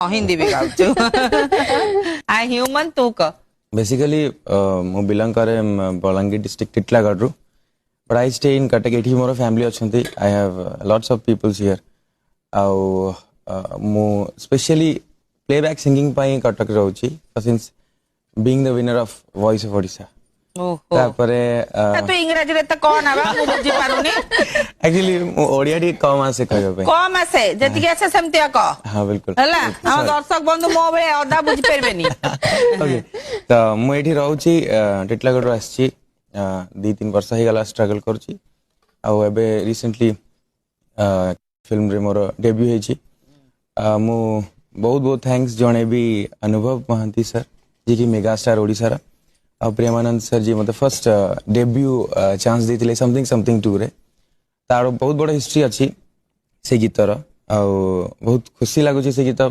हिंदी भी गाउछु आई ह्यूमन तू क बेसिकली मु बिलोंग करे बलांगीर डिस्ट्रिक्ट टिटलागढ़ रु but I stay in Cuttack एठी मोर फैमिली अछंती I have lots of peoples here आउ मु स्पेशली प्लेबैक सिंगिंग पई कटक रहउची since being the winner of voice of Odisha ओहो तापरे तू इंग्रजी रे त कोन आबा मु बुझी पारुनी एक्चुअली ओडिया डी कम आसे कहबे पे कम आसे जति आसे सेमति क हां बिल्कुल हला हम दर्शक बंधु मो बळे अदा बुझी परबेनी ओके तो मु एठी रहउची टिटलागढ़ आसी 2-3 वर्ष ही गला स्ट्रगल करची आ एबे रिसेंटली फिल्म रे मोर डेब्यू हेची मु बहुत बहुत थैंक्स जणे भी अनुभव महांती सर जी की मेगा स्टार ओडिसा रा और प्रेमानंद सर जी मतलब फर्स्ट डेब्यू चांस देथिले समथिंग समथिंग टू रे तार बहुत बड़ हिस्ट्री अच्छी से गीतर आ बहुत खुशी लागुची से गीत